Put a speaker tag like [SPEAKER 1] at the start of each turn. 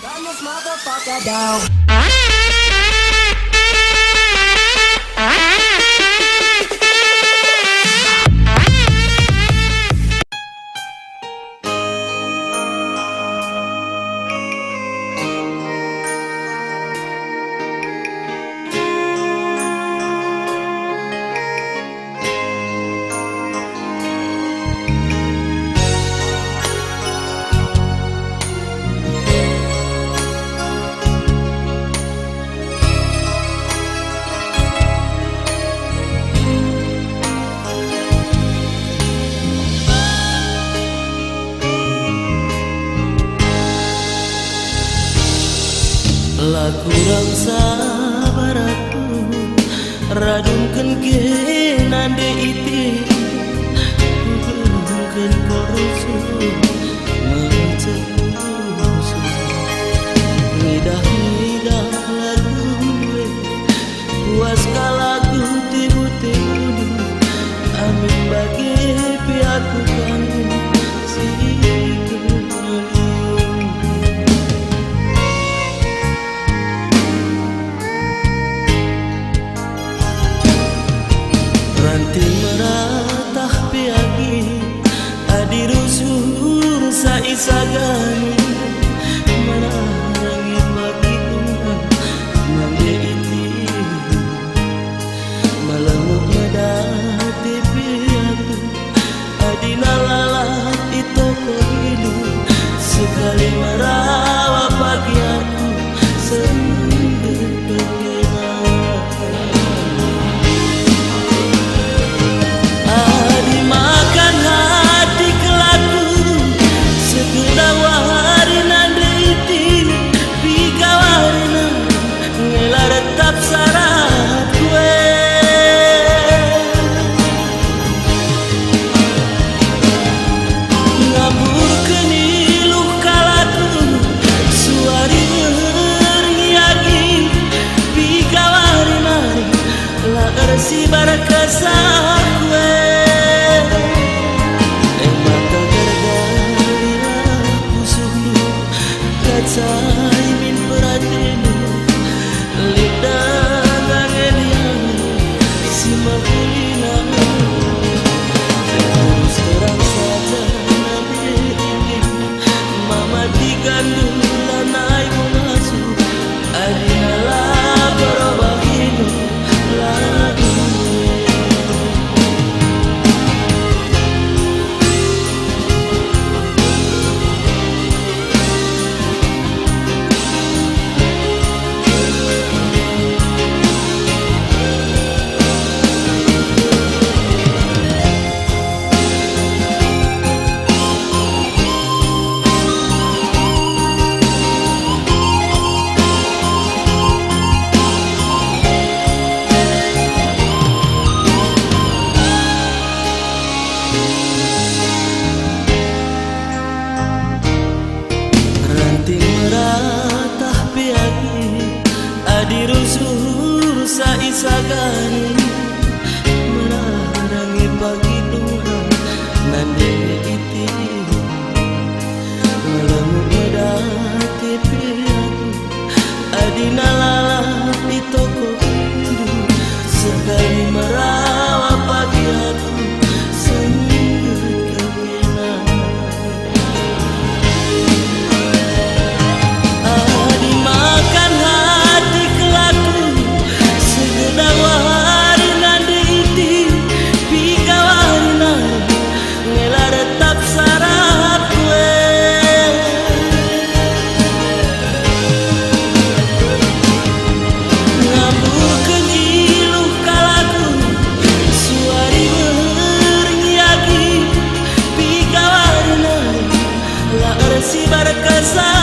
[SPEAKER 1] Burn this motherfucker down.
[SPEAKER 2] Lah kurang sabar aku radungkeun nande iti bukan korusu mencepusu ngidah lagu puas kalagu tibu-tibu amin bagi piatu kamu si ranting meratah piagi adirusur saisagani menarangi bagi Tuhan mande iti malamuk medati piatu adina lalat itu hidup sekali merawat pagi aku sendiri. Si barakasa kue mata gargalira pusuku kacai min peratinu lidah ngangelian si makulina terus terang saja nanti ini mama digandung lanai munasu adinala berobahinu lagu. Meratah piagi adirusur saisagani menarangi pagi Tuhan nande iti malamuk medati piatu adina lalat di toko hidup sekali merawat pagi aku si barakasa